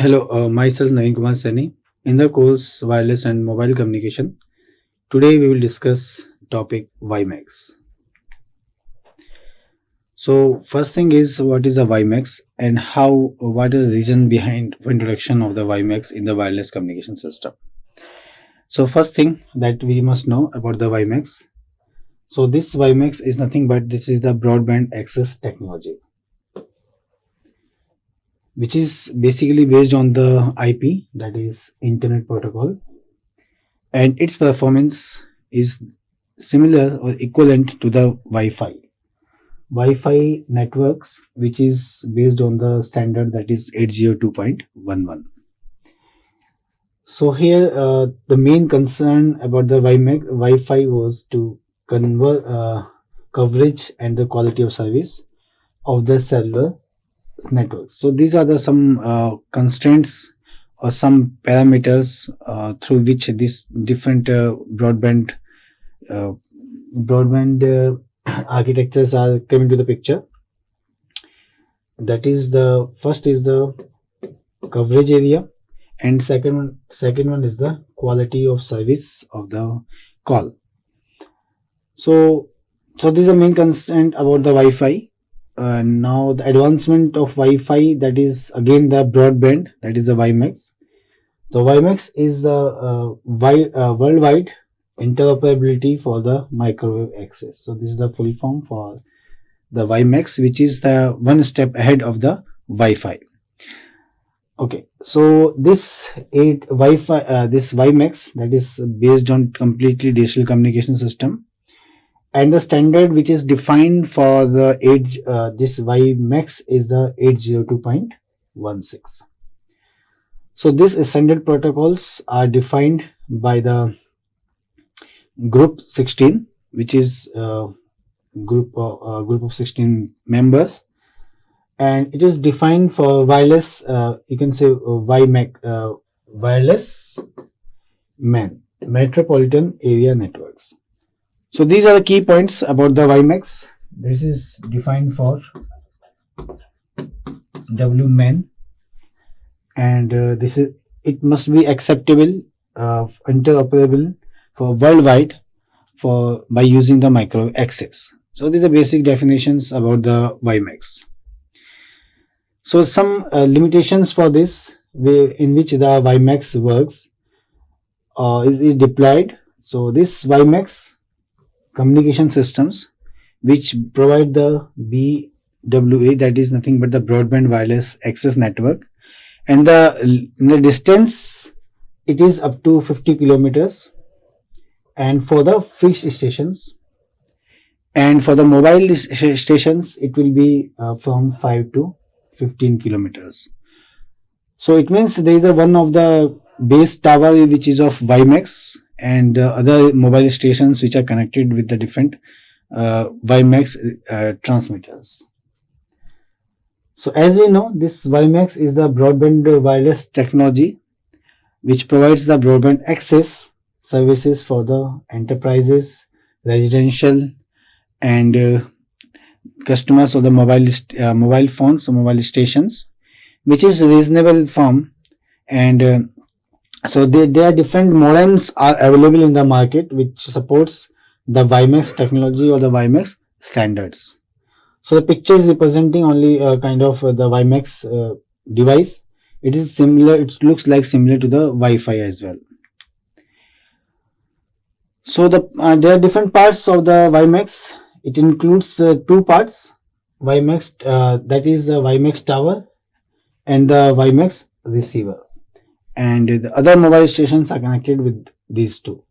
Hello, myself Naveen Kumar Saini. In the course Wireless and Mobile Communication, today we will discuss topic WiMAX. So first thing is what is the WiMAX and what is the reason behind introduction of the WiMAX in the wireless communication system. So first thing that we must know about the WiMAX. So this WiMAX is nothing but this is the broadband access technology, which is basically based on the IP, that is Internet Protocol, and its performance is similar or equivalent to the Wi-Fi networks, which is based on the standard that is 802.11. So here the main concern about the Wi-Fi was to convert coverage and the quality of service of the cellular networks. So these are the some constraints or some parameters through which these different broadband architectures are coming to the picture. That is, the first is the coverage area, and second one is the quality of service of the call. So this is the main constraint about the Wi-Fi. Now the advancement of Wi-Fi, that is again the broadband, that is the WiMAX. The WiMAX is the worldwide interoperability for the microwave access. So this is the full form for the WiMAX, which is the one step ahead of the Wi-Fi. Okay, so this WiMAX, that is based on completely digital communication system, and the standard which is defined for the this WiMAX is the 802.16. So these standard protocols are defined by the group 16, which is group of 16 members, and it is defined for wireless, you can say WiMAX, wireless metropolitan area networks. So these are the key points about the WiMAX. This is defined for WMAN, and it must be acceptable, interoperable for worldwide by using the microwave access. So these are basic definitions about the WiMAX. So some limitations for this way in which the WiMAX works is deployed. So this WiMAX communication systems which provide the BWA, that is nothing but the broadband wireless access network, and the distance it is up to 50 kilometers, and for the fixed stations, and for the mobile stations it will be from 5 to 15 kilometers. So it means there is one of the base tower which is of WiMAX, and other mobile stations which are connected with the different WiMAX transmitters. So as we know, this WiMAX is the broadband wireless technology which provides the broadband access services for the enterprises, residential, and customers of the mobile phones or mobile stations, which is reasonable form, and so there are different modems are available in the market which supports the WiMAX technology or the WiMAX standards. So the picture is representing only kind of the WiMAX device. It is similar, it looks like similar to the Wi-Fi as well. So there are different parts of the WiMAX. It includes two parts: WiMAX, that is the WiMAX tower, and the WiMAX receiver, and the other mobile stations are connected with these two.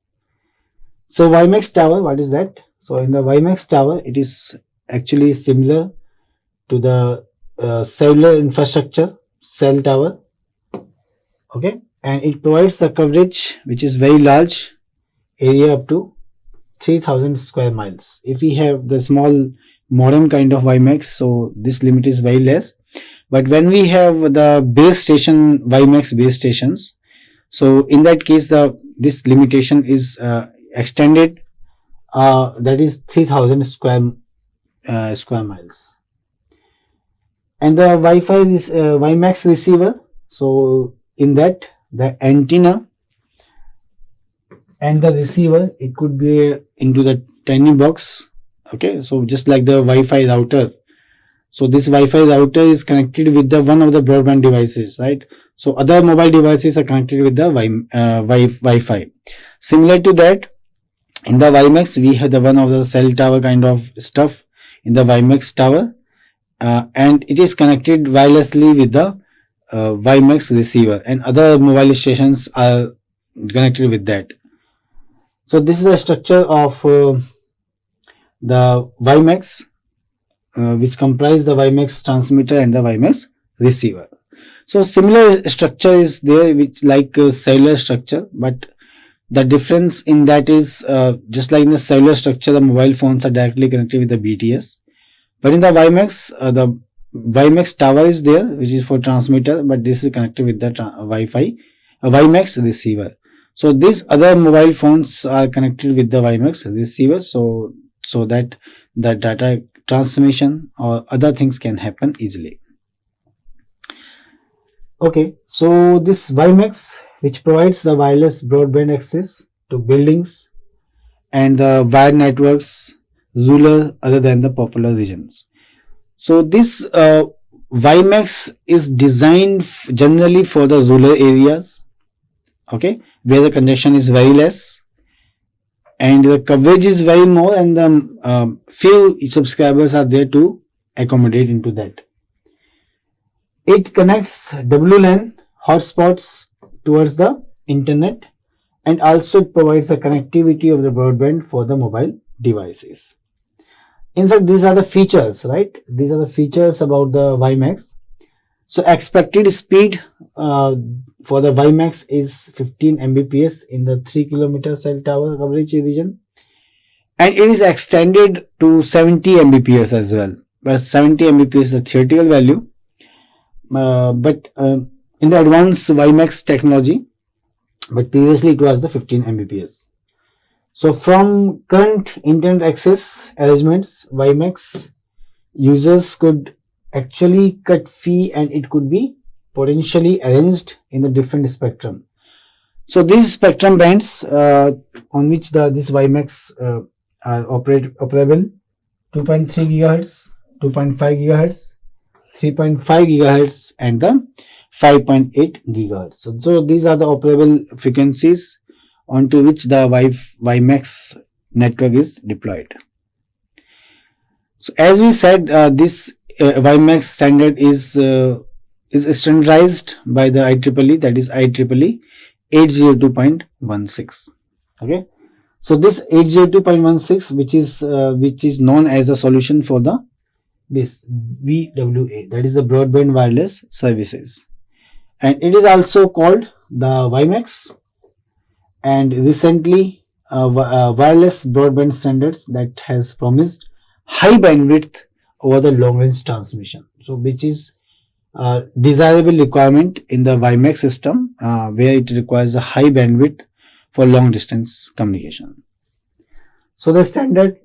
So WiMAX tower, what is that? So in the WiMAX tower, it is actually similar to the cellular infrastructure cell tower. Okay, and it provides the coverage which is very large, area up to 3000 square miles. If we have the small modem kind of WiMAX, so this limit is very less. But when we have the base station WiMAX base stations, so in that case this limitation is extended, that is 3000 square miles. And the WiMAX receiver, So in that, the antenna and the receiver, it could be into the tiny box. Okay, so just like the Wi-Fi router. So this Wi-Fi router is connected with the one of the broadband devices, right? So other mobile devices are connected with the Wi-Fi. Similar to that, in the WiMAX, we have the one of the cell tower kind of stuff in the WiMAX tower, and it is connected wirelessly with the WiMAX receiver, and other mobile stations are connected with that. So this is the structure of the WiMAX, which comprise the WiMAX transmitter and the WiMAX receiver. So similar structure is there, which like cellular structure, but the difference in that is just like in the cellular structure, the mobile phones are directly connected with the BTS. But in the the WiMAX tower is there, which is for transmitter, but this is connected with the Wi-Fi, WiMAX receiver. So these other mobile phones are connected with the WiMAX receiver, so that the data transmission or other things can happen easily. Okay, so this WiMAX, which provides the wireless broadband access to buildings and the wired networks, rural other than the popular regions. So this WiMAX is designed generally for the rural areas, okay, where the congestion is very less and the coverage is very more, and the few subscribers are there to accommodate into that. It connects WLAN hotspots towards the internet, and also it provides a connectivity of the broadband for the mobile devices. In fact, these are the features, right? These are the features about the WiMAX. So expected speed for the WiMAX is 15 Mbps in the 3 km cell tower coverage region, and it is extended to 70 Mbps as well. But 70 Mbps is a theoretical value. But in the advanced WiMAX technology, but previously it was the 15 Mbps. So from current internet access arrangements, WiMAX users could actually cut fee, and it could be potentially arranged in the different spectrum. So these spectrum bands on which this WiMAX are operable: 2.3 GHz, 2.5 GHz, 3.5 GHz, and the 5.8 GHz. So these are the operable frequencies onto which the WiMAX network is deployed. So as we said, this WiMAX standard is standardized by the IEEE, that is IEEE 802.16. Okay, so this 802.16, which is known as the solution for the this BWA, that is the broadband wireless services, and it is also called the WiMAX. And recently wireless broadband standards that has promised high bandwidth over the long range transmission, so which is a desirable requirement in the WiMAX system, where it requires a high bandwidth for long distance communication. So the standard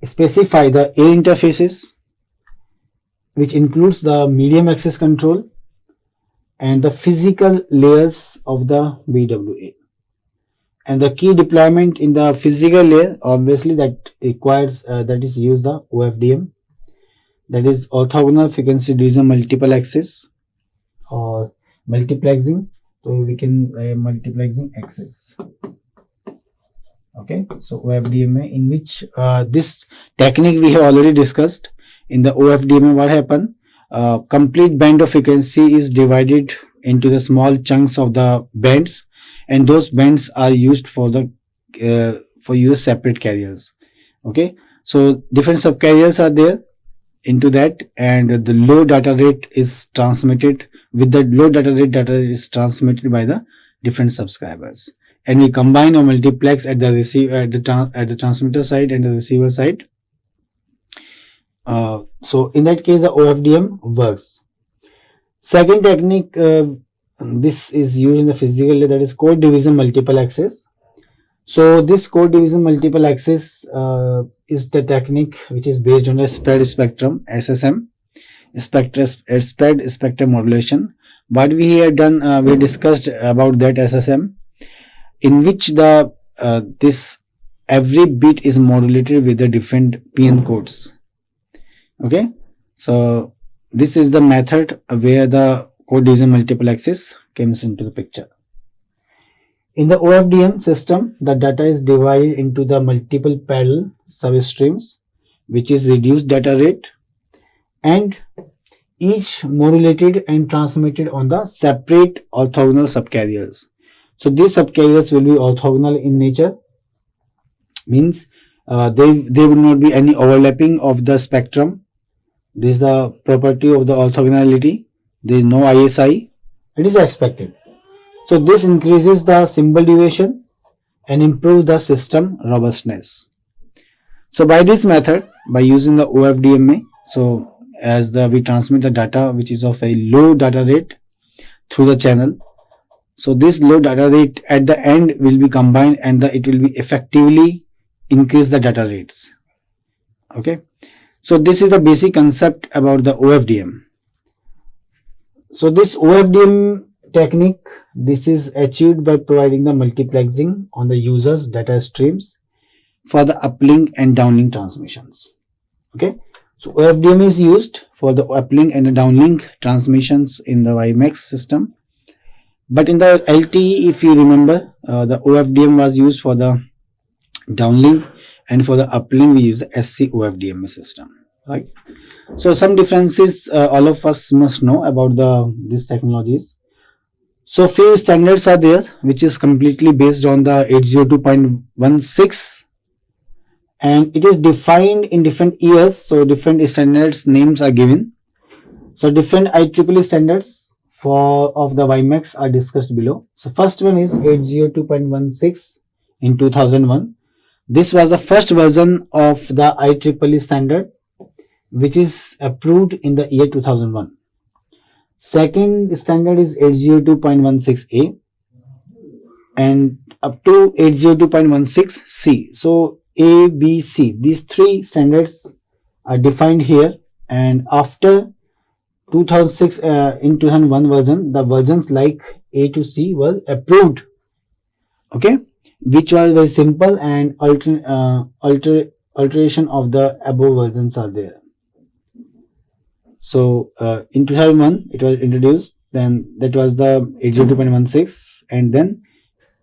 specify the A interfaces, which includes the medium access control and the physical layers of the BWA. And the key deployment in the physical layer, obviously, that requires that is use the OFDM, that is orthogonal frequency division multiple access or multiplexing. So we can multiplexing access. Okay, so OFDMA, in which this technique we have already discussed. In the OFDMA, what happened? Complete band of frequency is divided into the small chunks of the bands, and those bands are used for the separate carriers. Okay, so different subcarriers are there into that, and the low data rate is transmitted. With the low data rate, data is transmitted by the different subscribers, and we combine or multiplex at the transmitter side and the receiver side. So in that case, the OFDM works. Second technique, this is used in the physical layer, that is code division multiple access. So this code division multiple access is the technique which is based on the spread spectrum, SSM, spread spectrum modulation, what we had done, we discussed about that SSM, in which the this every bit is modulated with the different PN codes. Okay, so this is the method where the code division multiplexes comes into the picture. In the OFDM system, the data is divided into the multiple parallel substreams, which is reduced data rate, and each modulated and transmitted on the separate orthogonal subcarriers. So these subcarriers will be orthogonal in nature, means there will not be any overlapping of the spectrum. This is the property of the orthogonality. There is no ISI. It is expected. So this increases the symbol duration and improves the system robustness. So by this method, by using the OFDMA, so as we transmit the data which is of a low data rate through the channel, so this low data rate at the end will be combined and it will be effectively increase the data rates. Okay, so this is the basic concept about the OFDM. So this OFDM technique, this is achieved by providing the multiplexing on the user's data streams for the uplink and downlink transmissions. Okay, so OFDM is used for the uplink and the downlink transmissions in the WiMAX system. But in the LTE, if you remember, the OFDM was used for the downlink, and for the uplink we use the SC OFDM system. Right. So some differences all of us must know about these technologies. So few standards are there which is completely based on the 802.16, and it is defined in different years. So different standards names are given. So different IEEE standards of the WiMAX are discussed below. So first one is 802.16 in 2001. This was the first version of the IEEE standard which is approved in the year 2001. Second standard is 802.16a and up to 802.16c. So A, B, C, these three standards are defined here, and after 2006 in 2001 version, the versions like A to C were approved. Okay, which was very simple, and alteration of the above versions are there. So in 2001 it was introduced, then that was the 802.16, and then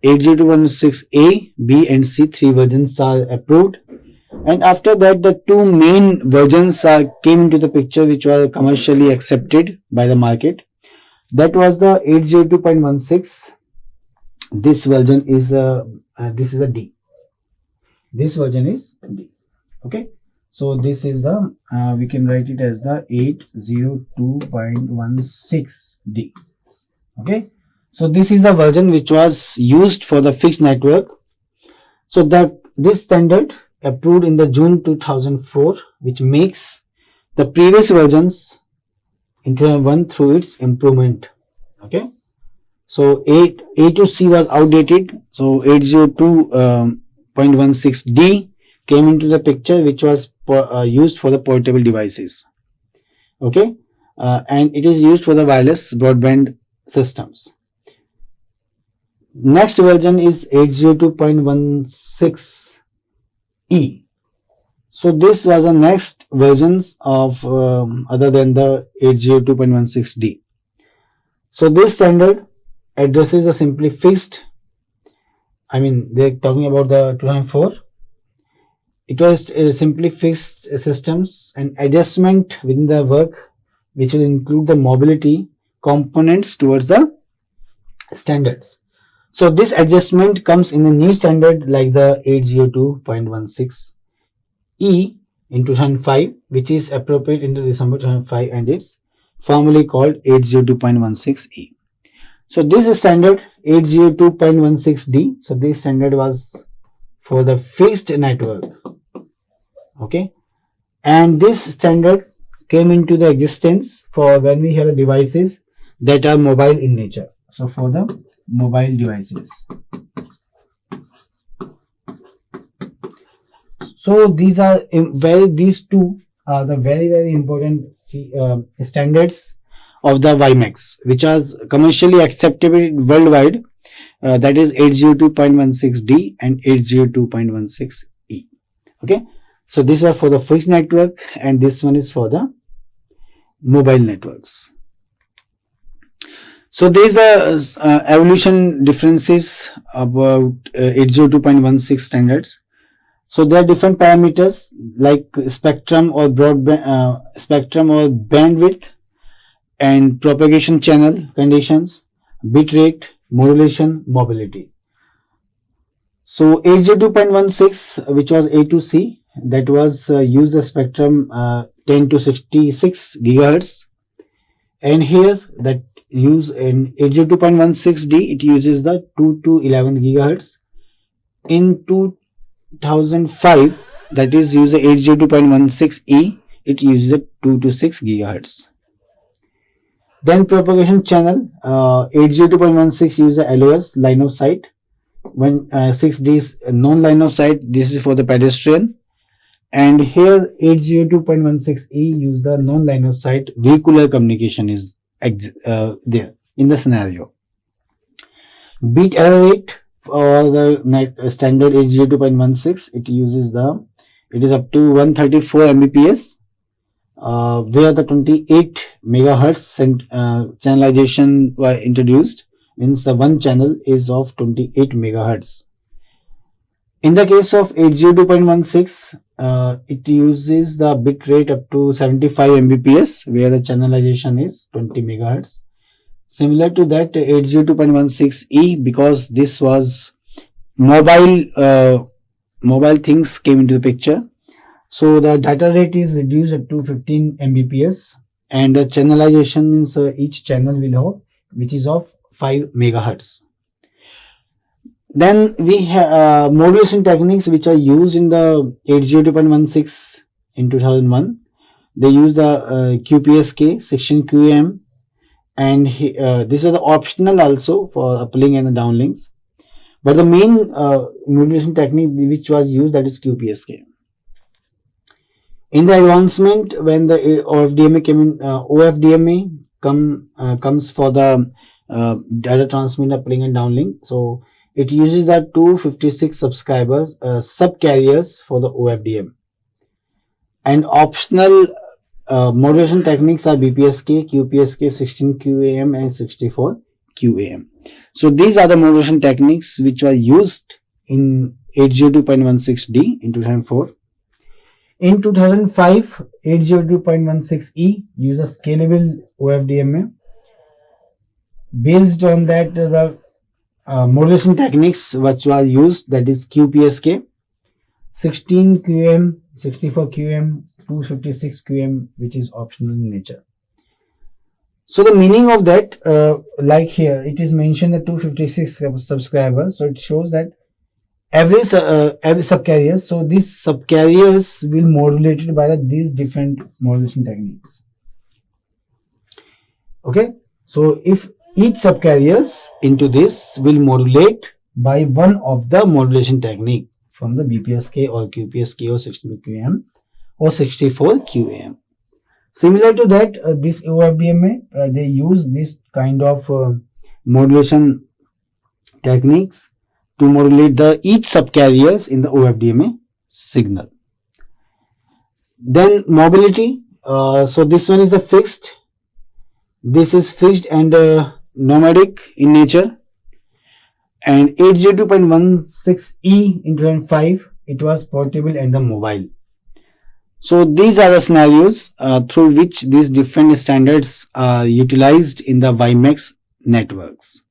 802.16a, B and C, three versions are approved, and after that the two main versions came into the picture which were commercially accepted by the market. That was the 802.16. This version is this is a D. This version is D. Okay, so this is the we can write it as the 802.16D. Okay, so this is the version which was used for the fixed network. So this standard approved in the June 2004, which makes the previous versions in 2001 through its improvement. Okay, so A to C was outdated, so 802.16D came into the picture, which was used for the portable devices. Okay, and it is used for the wireless broadband systems. Next version is 802.16E. So this was the next versions of other than the 802.16D. So this standard addresses a simply fixed, I mean they're talking about the 2004. It was simply fixed systems and adjustment within the work which will include the mobility components towards the standards. So this adjustment comes in a new standard like the 802.16E in 2005, which is appropriate in December 2005, and it's formally called 802.16E. So this is standard 802.16D. So this standard was for the fixed network. Okay, and this standard came into the existence for when we have the devices that are mobile in nature. So for the mobile devices. So these are these two are the very important standards of the WiMAX, which are commercially acceptable worldwide. That is 802.16d and 802.16e. Okay, so these are for the fixed network, and this one is for the mobile networks. So there is the evolution differences about 802.16 standards. So there are different parameters like spectrum or broadband, spectrum or bandwidth, and propagation channel conditions, bit rate, modulation, mobility. So 802.16, which was A2C, that was used the spectrum 10 to 66 gigahertz, and here that use in 802.16d, it uses the 2 to 11 gigahertz. In 2005, that is use the 802.16e, it uses the 2 to 6 gigahertz. Then propagation channel, 802.16 use the LOS, line of sight. When 6D is non-line of sight, this is for the pedestrian. And here 802.16e use the non-line of sight, vehicular communication is there in the scenario. Bit error rate for the standard 802.16, it is up to 134 Mbps, where the 28 megahertz channelization were introduced, means the one channel is of 28 megahertz. In the case of 802.16, it uses the bit rate up to 75 Mbps, where the channelization is 20 megahertz. Similar to that 802.16e, because this was mobile things came into the picture. So the data rate is reduced up to 15 Mbps, and the channelization means each channel will have, which is of 5 megahertz. Then we have modulation techniques which are used in the 802.16 in 2001. They use the QPSK, 16 QAM, and these are the optional also for uplink and the downlinks. But the main modulation technique which was used, that is QPSK. In the advancement, when the OFDMA came in, OFDMA comes for the data transmit, uplink and downlink. So it uses the 256 subscribers subcarriers for the OFDM. And optional modulation techniques are BPSK, QPSK, 16 QAM and 64 QAM. So these are the modulation techniques which were used in 802.16d in 2004. In 2005, 802.16e used a scalable OFDMA. Based on that, the modulation techniques which were used, that is QPSK, 16 QM, 64 QM, 256 QM, which is optional in nature. So the meaning of that, like here, it is mentioned that 256 subscribers. So it shows that every subcarrier. So these subcarriers will modulated by these different modulation techniques. Okay. So if each subcarriers into this will modulate by one of the modulation technique from the BPSK or QPSK or 16 QAM or 64 QAM. Similar to that, this OFDMA, they use this kind of modulation techniques to modulate the each subcarriers in the OFDMA signal. Then mobility. So this one is the fixed. This is fixed and nomadic in nature. And 802.16e in 2005, it was portable and the mobile. So these are the scenarios through which these different standards are utilized in the WiMAX networks.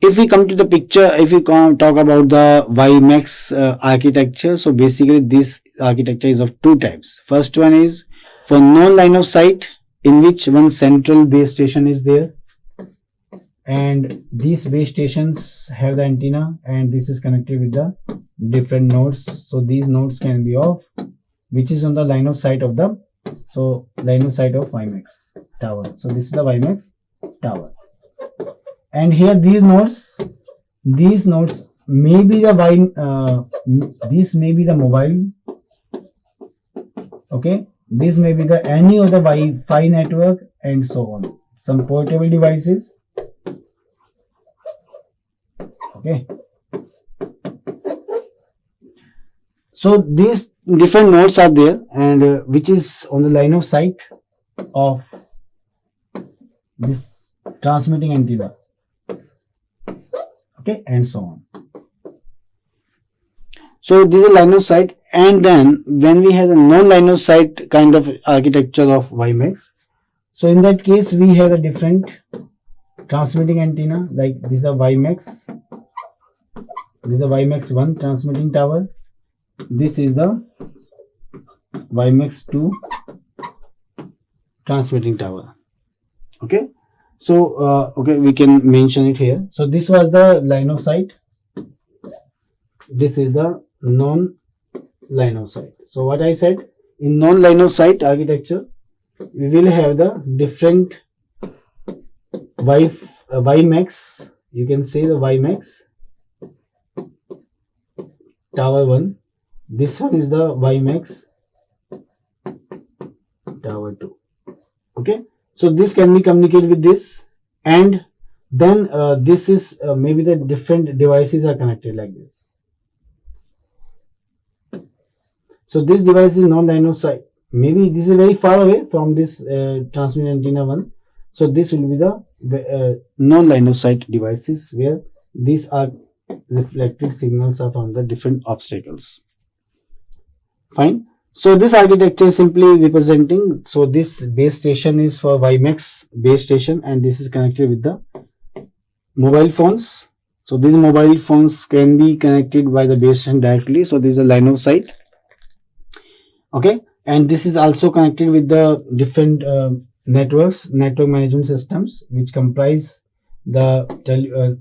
If we come to the picture, if we talk about the WiMAX architecture, so basically this architecture is of two types. First one is for non-line of sight, in which one central base station is there, and these base stations have the antenna, and this is connected with the different nodes. So these nodes can be off, which is on the line of sight of the line of sight of WiMAX tower. So this is the WiMAX tower, and here these nodes may be the this may be the mobile. Okay, this may be the any of the Wi-Fi network, and so on. Some portable devices. Okay. So these different nodes are there, and which is on the line of sight of this transmitting antenna. Okay, and so on. So this is line of sight, and then when we have a non-line of sight kind of architecture of WiMAX, so in that case we have a different transmitting antenna, like this is a WiMAX. This is the WiMAX 1 transmitting tower. This is the WiMAX 2 transmitting tower. Okay. So okay, we can mention it here. So this was the line of sight. This is the non-line of sight. So what I said, in non-line of sight architecture, we will have the different WiMAX. You can say the WiMAX tower 1. This one is the WiMAX tower 2. Okay. So this can be communicated with this, and then this is maybe the different devices are connected like this. So this device is non-line of sight. Maybe this is very far away from this transmitting antenna 1. So this will be the non-line of sight devices, where these are reflected signals are from the different obstacles. Fine. So this architecture is simply representing, so this base station is for WiMAX base station, and this is connected with the mobile phones. So these mobile phones can be connected by the base station directly. So this is a line of sight. Okay, and this is also connected with the different network management systems, which comprise the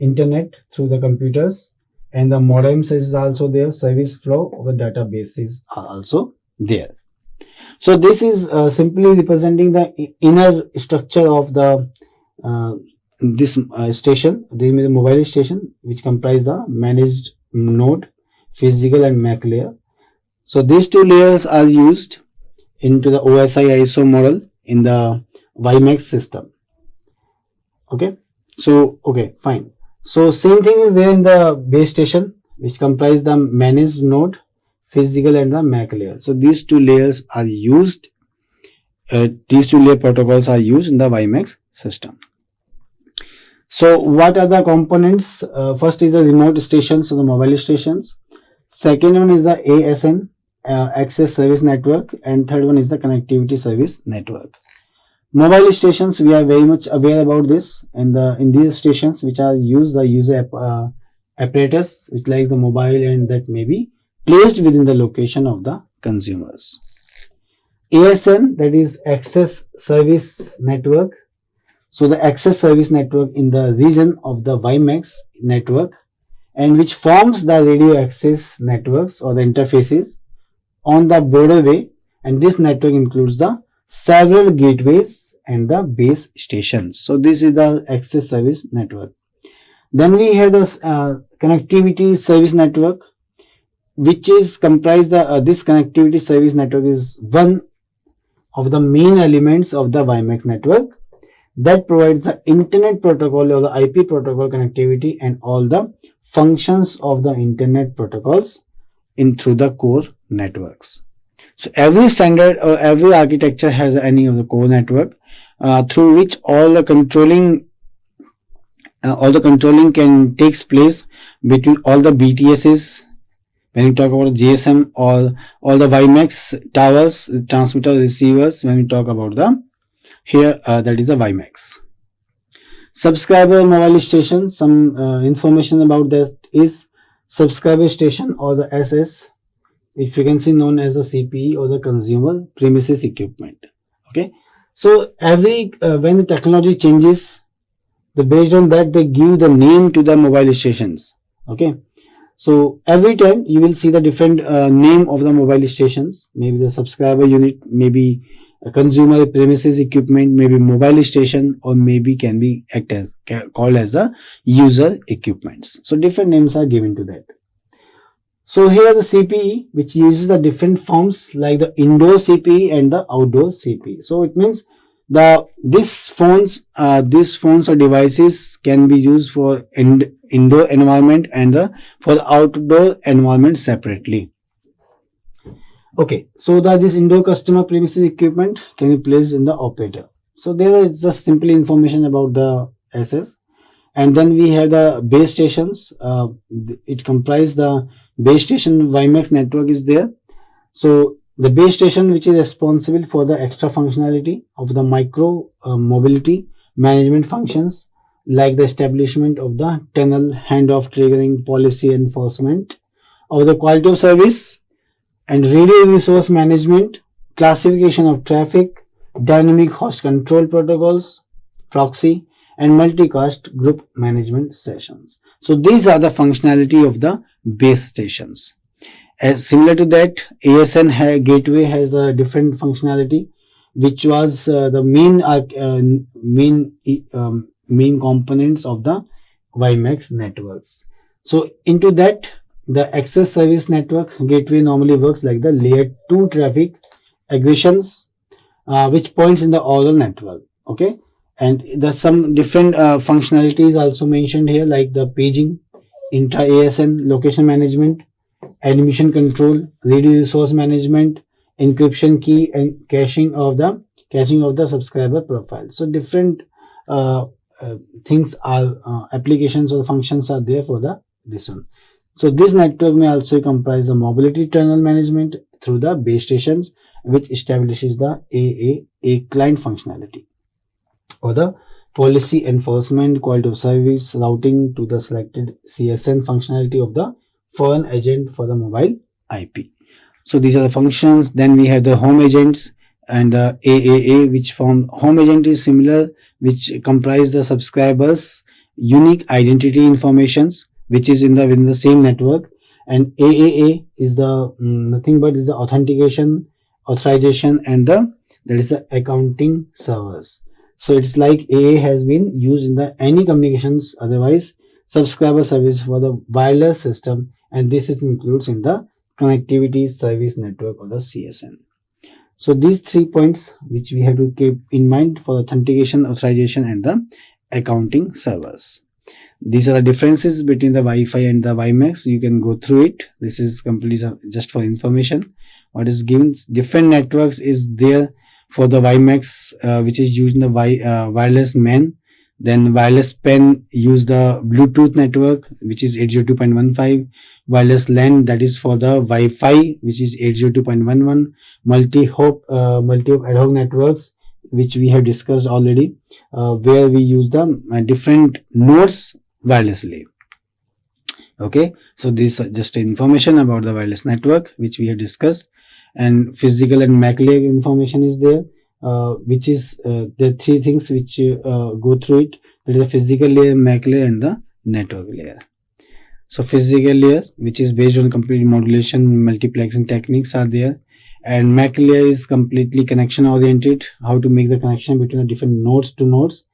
internet through the computers, and the modems is also there. Service flow of the databases are also there. So this is simply representing the inner structure of the this station. This is the mobile station, which comprise the managed node, physical and MAC layer. So these two layers are used into the OSI ISO model in the WiMAX system. Okay. So okay, fine. So same thing is there in the base station, which comprise the managed node, physical and the MAC layer. So these two layers are used. These two layer protocols are used in the WiMAX system. So what are the components? First is the remote stations, so the mobile stations. Second one is the ASN, access service network, and third one is the connectivity service network. Mobile stations, we are very much aware about this, and in these stations which are used, the user apparatus which like the mobile, and that may be placed within the location of the consumers. ASN, that is access service network. So the access service network in the region of the WiMAX network, and which forms the radio access networks or the interfaces on the borderway, and this network includes the several gateways and the base stations. So this is the access service network. Then we have the connectivity service network, which is comprised the this connectivity service network is one of the main elements of the WiMAX network that provides the internet protocol or the IP protocol connectivity and all the functions of the internet protocols in through the core networks. So every standard or every architecture has any of the core network through which all the controlling can takes place between all the BTSs. When we talk about GSM or all the WiMAX towers, transmitter receivers, when we talk about the here that is a WiMAX. Subscriber mobile station, some information about that is subscriber station or the SS, if you can see known as the CPE or the consumer premises equipment. Okay, so every when the technology changes, based on that they give the name to the mobile stations. Okay, so every time you will see the different name of the mobile stations, maybe the subscriber unit, maybe a consumer premises equipment, maybe mobile station, or maybe can be called as a user equipments. So different names are given to that. So here the CPE, which uses the different forms like the indoor CPE and the outdoor CPE. So it means These phones or devices can be used for indoor environment and for the outdoor environment separately. Okay, so this indoor customer premises equipment can be placed in the operator. So there is just simply information about the SS. And then we have the base stations. It comprises the base station WiMAX network is there. So the base station, which is responsible for the extra functionality of the micro mobility management functions, like the establishment of the tunnel, handoff triggering, policy enforcement of the quality of service, and radio resource management, classification of traffic, dynamic host control protocols, proxy, and multicast group management sessions. So these are the functionality of the base stations. As similar to that, ASN gateway has a different functionality, which was the main components of the WiMAX networks. So into that, the access service network gateway normally works like the layer 2 traffic aggregations, which points in the overall network. Okay, and there's some different functionalities also mentioned here, like the paging, intra ASN location management, admission control, radio resource management, encryption key, and caching of the subscriber profile. So different things are applications or functions are there for this one. So this network may also comprise the mobility tunnel management through the base stations, which establishes the AAA client functionality, or the policy enforcement, quality of service, routing to the selected CSN functionality of the foreign agent for the mobile IP. So these are the functions. Then we have the home agents and the AAA, which form home agent is similar, which comprise the subscribers unique identity informations, which is within the same network, and AAA is the nothing but is the authentication, authorization, and that is the accounting servers. So it's like AA has been used in the any communications otherwise subscriber service for the wireless system, and this is includes in the connectivity service network or the CSN. So these 3 points which we have to keep in mind for authentication, authorization, and the accounting servers. These are the differences between the Wi-Fi and the WiMAX. You can go through it. This is completely just for information. What is given, different networks is there for the WiMAX, which is used in the wireless MAN. Then wireless PAN use the Bluetooth network, which is 802.15. Wireless LAN, that is for the Wi-Fi, which is 802.11. Multi-hop ad hoc networks, which we have discussed already, where we use the different nodes wirelessly. Okay, so this is just information about the wireless network which we have discussed, and physical and MAC layer information is there, which is the 3 things which go through it. That is the physical layer, MAC layer, and the network layer. So physical layer, which is based on complete modulation, multiplexing techniques are there, and MAC layer is completely connection oriented, how to make the connection between the different nodes to nodes,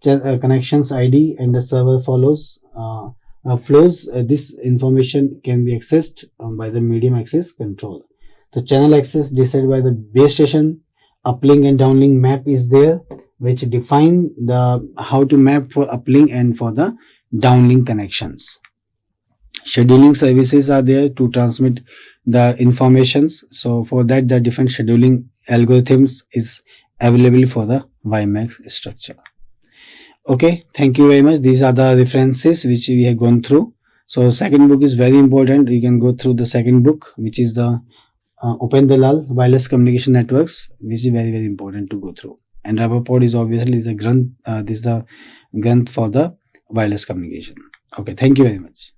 connections ID, and the server flows. This information can be accessed by the medium access control. The channel access decided by the base station. Uplink and downlink map is there, which define the how to map for uplink and for the downlink connections. Scheduling services are there to transmit the informations. So for that, the different scheduling algorithms is available for the WiMAX structure. Okay, thank you very much. These are the references which we have gone through. So second book is very important. You can go through the second book, which is the Open Dalal Wireless Communication Networks, which is very, very important to go through. And Rappaport is obviously the grunt, this is the grunt for the wireless communication. Okay, thank you very much.